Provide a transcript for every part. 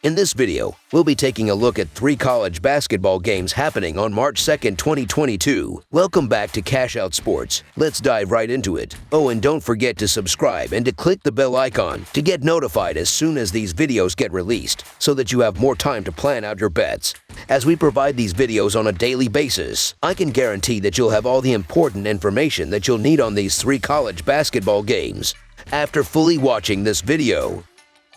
In this video, we'll be taking a look at 3 college basketball games happening on March 2nd, 2022. Welcome back to Cash Out Sports. Let's dive right into it. Oh, and don't forget to subscribe and to click the bell icon to get notified as soon as these videos get released, so that you have more time to plan out your bets. As we provide these videos on a daily basis, I can guarantee that you'll have all the important information that you'll need on these 3 college basketball games after fully watching this video.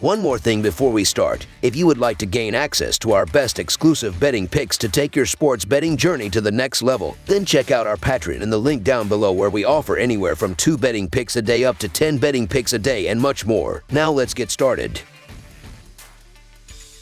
One more thing before we start. If you would like to gain access to our best exclusive betting picks to take your sports betting journey to the next level, then check out our Patreon in the link down below, where we offer anywhere from 2 betting picks a day up to 10 betting picks a day and much more. Now let's get started.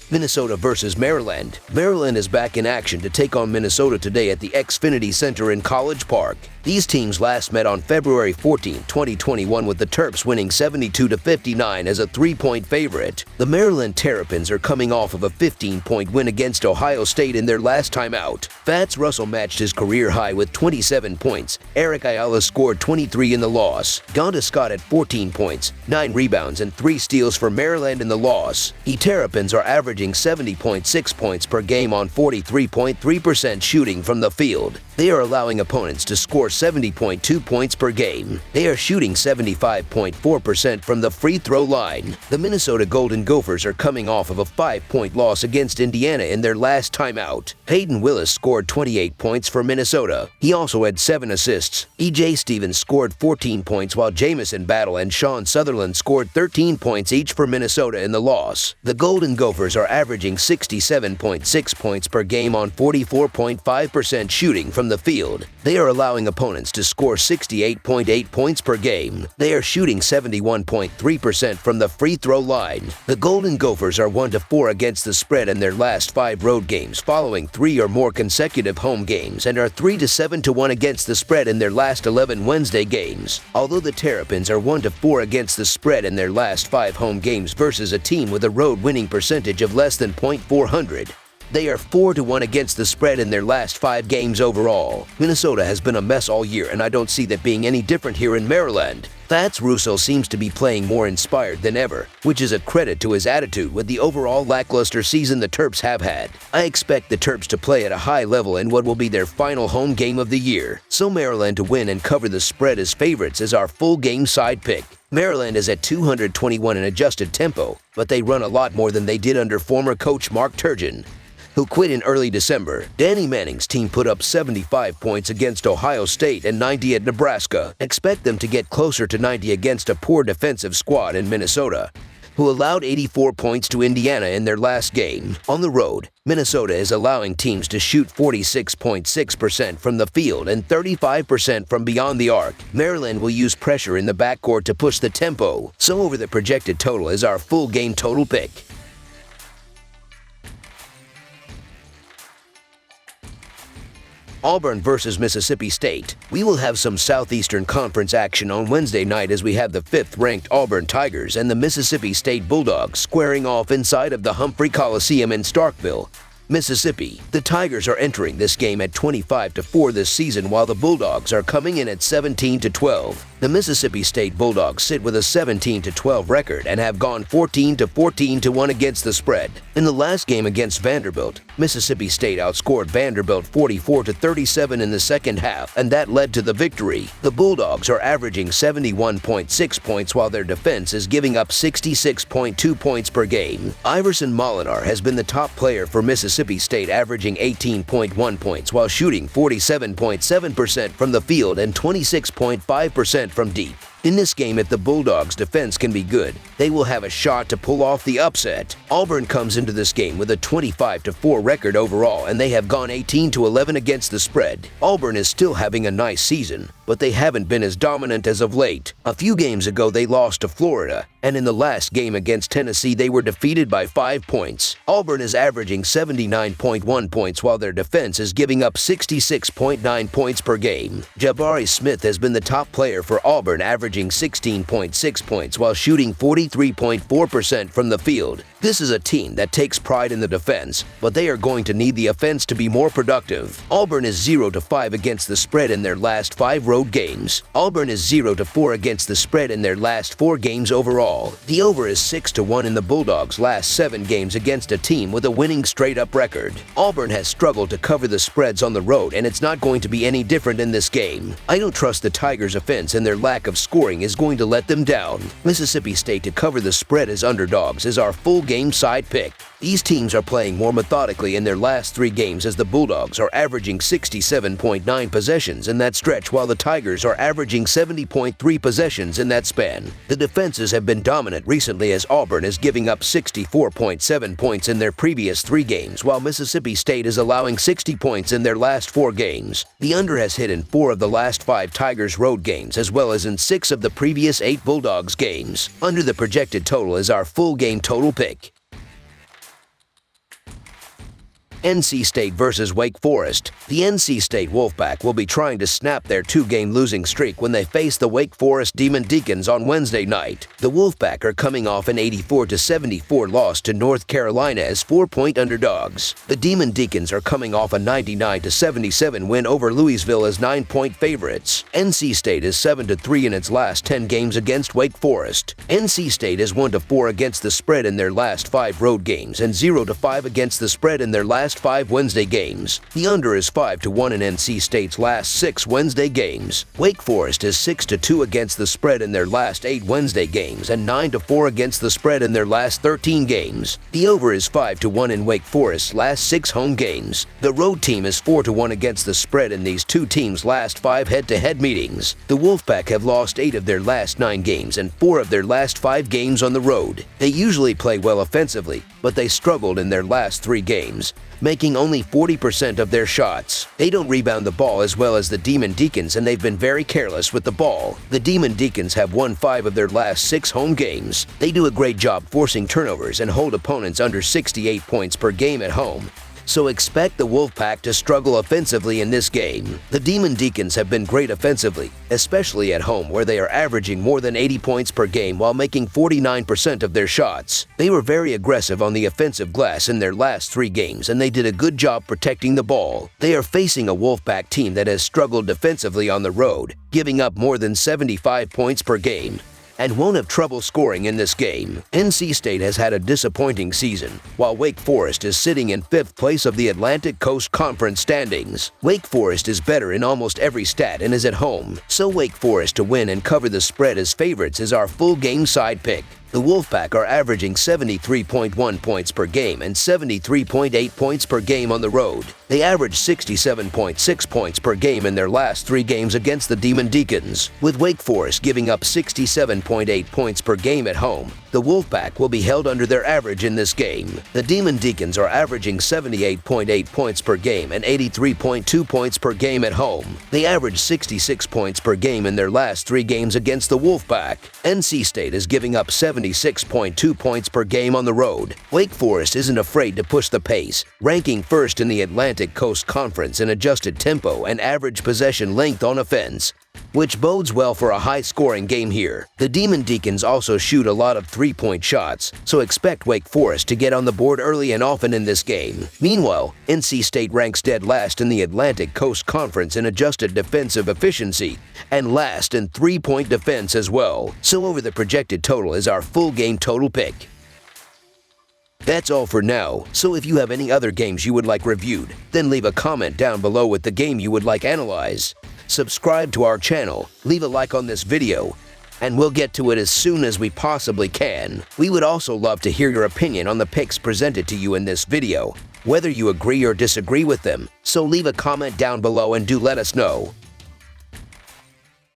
Minnesota versus Maryland. Maryland is back in action to take on Minnesota today at the Xfinity Center in College Park. These teams last met on February 14, 2021, with the Terps winning 72-59 as a 3-point favorite. The Maryland Terrapins are coming off of a 15-point win against Ohio State in their last time out. Fats Russell matched his career high with 27 points. Eric Ayala scored 23 in the loss. Donta Scott had 14 points, 9 rebounds, and 3 steals for Maryland in the loss. The Terrapins are averaging 70.6 points per game on 43.3% shooting from the field. They are allowing opponents to score 70.2 points per game. They are shooting 75.4% from the free throw line. The Minnesota Golden Gophers are coming off of a 5-point loss against Indiana in their last time out. Peyton Willis scored 28 points for Minnesota. He also had 7 assists. E.J. Stevens scored 14 points, while Jamison Battle and Sean Sutherland scored 13 points each for Minnesota in the loss. The Golden Gophers are averaging 67.6 points per game on 44.5% shooting from the field. They are allowing opponents to score 68.8 points per game. They are shooting 71.3% from the free throw line. The Golden Gophers are 1-4 against the spread in their last 5 road games, following 3 or more consecutive home games, and are 3-7-1 against the spread in their last 11 Wednesday games. Although the Terrapins are 1-4 against the spread in their last 5 home games versus a team with a road winning percentage of less than .400, they are 4-1 against the spread in their last 5 games overall. Minnesota has been a mess all year, and I don't see that being any different here in Maryland. Fats Russo seems to be playing more inspired than ever, which is a credit to his attitude with the overall lackluster season the Terps have had. I expect the Terps to play at a high level in what will be their final home game of the year, so Maryland to win and cover the spread as favorites is our full game side pick. Maryland is at 221 in adjusted tempo, but they run a lot more than they did under former coach Mark Turgeon, who quit in early December. Danny Manning's team put up 75 points against Ohio State and 90 at Nebraska. Expect them to get closer to 90 against a poor defensive squad in Minnesota, who allowed 84 points to Indiana in their last game. On the road, Minnesota is allowing teams to shoot 46.6% from the field and 35% from beyond the arc. Maryland will use pressure in the backcourt to push the tempo, so over the projected total is our full game total pick. Auburn versus Mississippi State. We will have some Southeastern Conference action on Wednesday night as we have the 5th-ranked Auburn Tigers and the Mississippi State Bulldogs squaring off inside of the Humphrey Coliseum in Starkville, Mississippi. The Tigers are entering this game at 25-4 this season, while the Bulldogs are coming in at 17-12. The Mississippi State Bulldogs sit with a 17-12 record and have gone 14-14-1 against the spread. In the last game against Vanderbilt, Mississippi State outscored Vanderbilt 44-37 in the second half, and that led to the victory. The Bulldogs are averaging 71.6 points, while their defense is giving up 66.2 points per game. Iverson Molinar has been the top player for Mississippi State, averaging 18.1 points while shooting 47.7% from the field and 26.5% from deep. In this game, if the Bulldogs' defense can be good, they will have a shot to pull off the upset. Auburn comes into this game with a 25-4 record overall, and they have gone 18-11 against the spread. Auburn is still having a nice season, but they haven't been as dominant as of late. A few games ago, they lost to Florida, and in the last game against Tennessee, they were defeated by 5 points. Auburn is averaging 79.1 points, while their defense is giving up 66.9 points per game. Jabari Smith has been the top player for Auburn, averaging averaging 16.6 points while shooting 43.4% from the field. This is a team that takes pride in the defense, but they are going to need the offense to be more productive. Auburn is 0-5 against the spread in their last 5 road games. Auburn is 0-4 against the spread in their last 4 games overall. The over is 6-1 in the Bulldogs' last 7 games against a team with a winning straight-up record. Auburn has struggled to cover the spreads on the road, and it's not going to be any different in this game. I don't trust the Tigers' offense, and their lack of scoring is going to let them down. Mississippi State to cover the spread as underdogs is our full game side pick. These teams are playing more methodically in their last 3 games, as the Bulldogs are averaging 67.9 possessions in that stretch while the Tigers are averaging 70.3 possessions in that span. The defenses have been dominant recently, as Auburn is giving up 64.7 points in their previous 3 games while Mississippi State is allowing 60 points in their last 4 games. The under has hit in 4 of the last 5 Tigers road games as well as in 6 of the previous 8 Bulldogs games. Under the projected total is our full game total pick. NC State versus Wake Forest. The NC State Wolfpack will be trying to snap their 2-game losing streak when they face the Wake Forest Demon Deacons on Wednesday night. The Wolfpack are coming off an 84-74 loss to North Carolina as 4-point underdogs. The Demon Deacons are coming off a 99-77 win over Louisville as 9-point favorites. NC State is 7-3 in its last 10 games against Wake Forest. NC State is 1-4 against the spread in their last 5 road games and 0-5 against the spread in their last 5 Wednesday games. The under is 5-1 in NC State's last 6 Wednesday games. Wake Forest is 6-2 against the spread in their last 8 Wednesday games and 9-4 against the spread in their last 13 games. The over is 5-1 in Wake Forest's last 6 home games. The road team is 4-1 against the spread in these 2 teams' last 5 head-to-head meetings. The Wolfpack have lost 8 of their last 9 games and 4 of their last 5 games on the road. They usually play well offensively, but they struggled in their last 3 games, making only 40% of their shots. They don't rebound the ball as well as the Demon Deacons, and they've been very careless with the ball. The Demon Deacons have won 5 of their last 6 home games. They do a great job forcing turnovers and hold opponents under 68 points per game at home, so expect the Wolfpack to struggle offensively in this game. The Demon Deacons have been great offensively, especially at home where they are averaging more than 80 points per game while making 49% of their shots. They were very aggressive on the offensive glass in their last 3 games, and they did a good job protecting the ball. They are facing a Wolfpack team that has struggled defensively on the road, giving up more than 75 points per game, and won't have trouble scoring in this game. NC State has had a disappointing season, while Wake Forest is sitting in 5th place of the Atlantic Coast Conference standings. Wake Forest is better in almost every stat and is at home, so Wake Forest to win and cover the spread as favorites is our full game side pick. The Wolfpack are averaging 73.1 points per game and 73.8 points per game on the road. They average 67.6 points per game in their last 3 games against the Demon Deacons, with Wake Forest giving up 67.8 points per game at home. The Wolfpack will be held under their average in this game. The Demon Deacons are averaging 78.8 points per game and 83.2 points per game at home. They average 66 points per game in their last 3 games against the Wolfpack. NC State is giving up 76.2 points per game on the road. Wake Forest isn't afraid to push the pace, ranking 1st in the Atlantic Coast Conference in adjusted tempo and average possession length on offense, which bodes well for a high-scoring game here. The Demon Deacons also shoot a lot of 3-point shots, so expect Wake Forest to get on the board early and often in this game. Meanwhile, NC State ranks dead last in the Atlantic Coast Conference in adjusted defensive efficiency and last in 3-point defense as well, so over the projected total is our full game total pick. That's all for now, so if you have any other games you would like reviewed, then leave a comment down below with the game you would like analyzed. Subscribe to our channel, leave a like on this video, and we'll get to it as soon as we possibly can. We would also love to hear your opinion on the picks presented to you in this video, whether you agree or disagree with them, so leave a comment down below and do let us know.